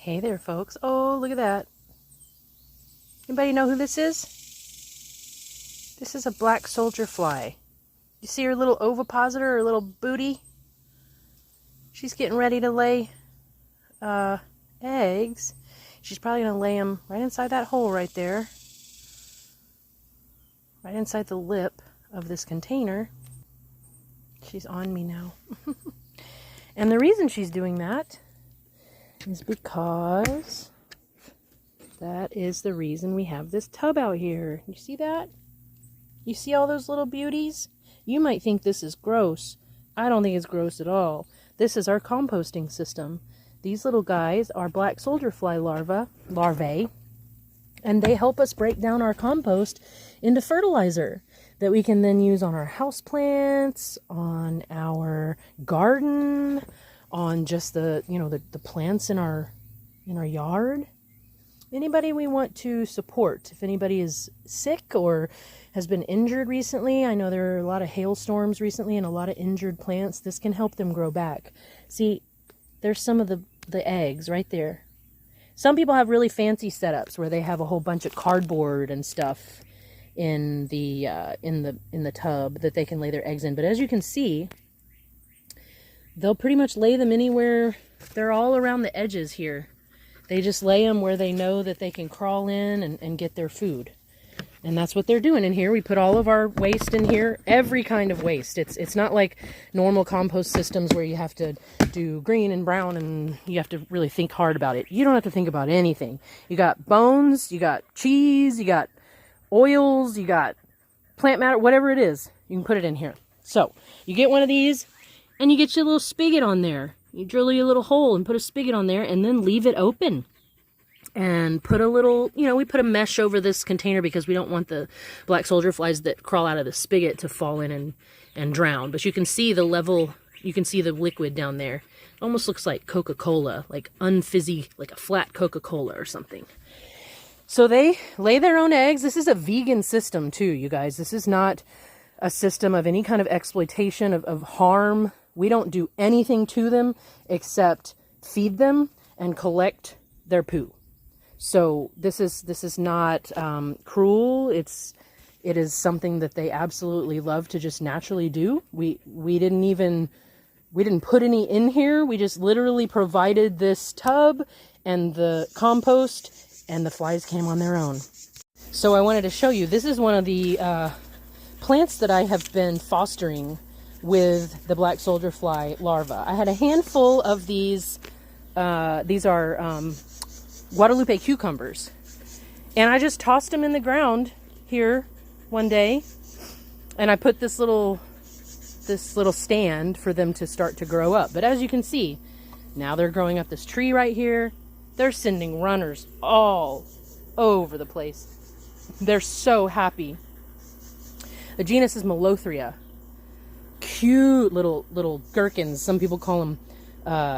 Hey there, folks. Oh, look at that. Anybody know who this is? This is a black soldier fly. You see her little ovipositor, her little booty? She's getting ready to lay eggs. She's probably going to lay them right inside that hole right there. Right inside the lip of this container. She's on me now. And the reason she's doing that is because that is the reason we have this tub out here. You see that? You see all those little beauties? You might think this is gross. I don't think it's gross at all. This is our composting system. These little guys are black soldier fly larvae, and they help us break down our compost into fertilizer that we can then use on our houseplants, on our garden, on just the plants in our yard. Anybody we want to support. If anybody is sick or has been injured recently, I know there are a lot of hailstorms recently and a lot of injured plants. This can help them grow back. See, there's some of the eggs right there. Some people have really fancy setups where they have a whole bunch of cardboard and stuff in the tub that they can lay their eggs in. But as you can see, they'll pretty much lay them anywhere. They're all around the edges here. They just lay them where they know that they can crawl in and get their food. And that's what they're doing in here. We put all of our waste in here, every kind of waste. It's not like normal compost systems where you have to do green and brown and you have to really think hard about it. You don't have to think about anything. You got bones, you got cheese, you got oils, you got plant matter, whatever it is, you can put it in here. So you get one of these and you get your little spigot on there. You drill your little hole and put a spigot on there and then leave it open. And put a little, we put a mesh over this container because we don't want the black soldier flies that crawl out of the spigot to fall in and drown. But you can see the level, you can see the liquid down there. It almost looks like Coca-Cola, like unfizzy, like a flat Coca-Cola or something. So they lay their own eggs. This is a vegan system too, you guys. This is not a system of any kind of exploitation, of harm. We don't do anything to them except feed them and collect their poo. So this is not cruel. It is something that they absolutely love to just naturally do. We didn't put any in here. We just literally provided this tub and the compost, and the flies came on their own. So I wanted to show you. This is one of the plants that I have been fostering with the black soldier fly larva. I had a handful of these. These are Guadalupe cucumbers, and I just tossed them in the ground here one day, and I put this little stand for them to start to grow up. But as you can see, now they're growing up this tree right here. They're sending runners all over the place. They're so happy. The genus is Melothria. Cute little gherkins. Some people call them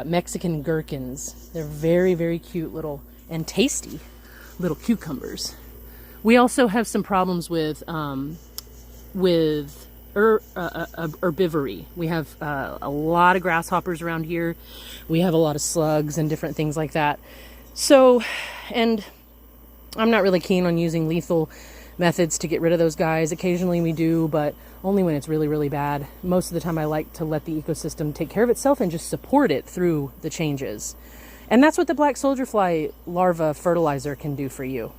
Mexican gherkins. They're very, very cute little and tasty little cucumbers. We also have some problems with herbivory. We have a lot of grasshoppers around here. We have a lot of slugs and different things like that. So, and I'm not really keen on using lethal methods to get rid of those guys. Occasionally we do, but only when it's really, really bad. Most of the time I like to let the ecosystem take care of itself and just support it through the changes. And that's what the black soldier fly larva fertilizer can do for you.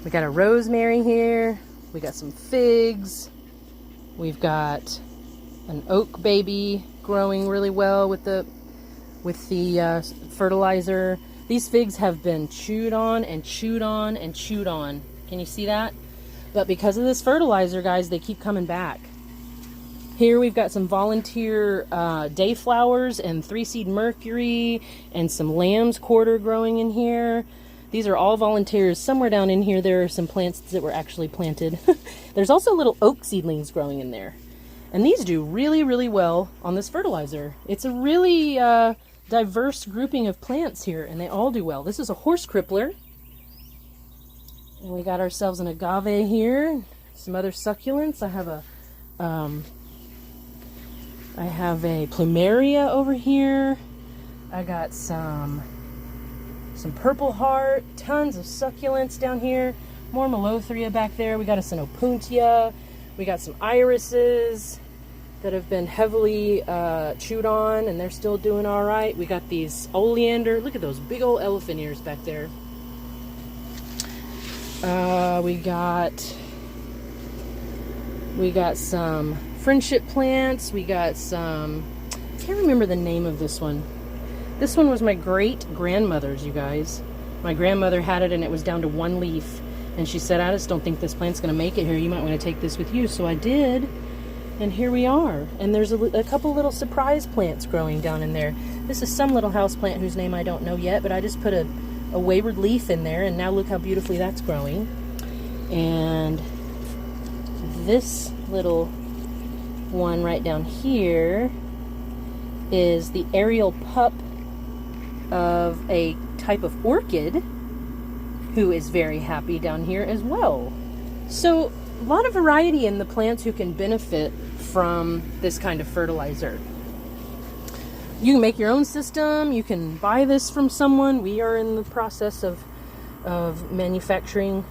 We got a rosemary here. We got some figs. We've got an oak baby growing really well with the fertilizer. These figs have been chewed on and chewed on and chewed on. Can you see that? But because of this fertilizer, guys, they keep coming back. Here we've got some volunteer dayflowers and 3-seed mercury and some lamb's quarter growing in here. These are all volunteers. Somewhere down in here there are some plants that were actually planted. There's also little oak seedlings growing in there. And these do really, really well on this fertilizer. It's a really diverse grouping of plants here, and they all do well. This is a horse crippler. And we got ourselves an agave here. Some other succulents. I have a plumeria over here. I got some Purple Heart, tons of succulents down here, more Melothria back there. We got us an Opuntia, we got some irises that have been heavily chewed on, and they're still doing all right. We got these oleander. Look at those big old elephant ears back there. We got some friendship plants. We got some, I can't remember the name of this one. This one was my great-grandmother's, you guys. My grandmother had it, and it was down to one leaf. And she said, I just don't think this plant's going to make it here. You might want to take this with you. So I did, and here we are. And there's a couple little surprise plants growing down in there. This is some little house plant whose name I don't know yet, but I just put a wayward leaf in there, and now look how beautifully that's growing. And this little one right down here is the aerial pup of a type of orchid who is very happy down here as well. So a lot of variety in the plants who can benefit from this kind of fertilizer. You can make your own system. You can buy this from someone. We are in the process of manufacturing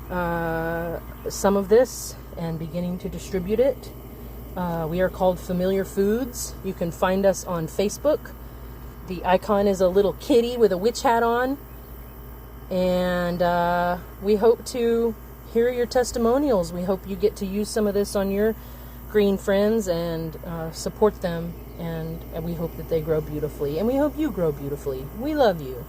some of this and beginning to distribute it. We are called Familiar Foods. You can find us on Facebook. The icon is a little kitty with a witch hat on. And we hope to hear your testimonials. We hope you get to use some of this on your green friends and support them. And we hope that they grow beautifully. And we hope you grow beautifully. We love you.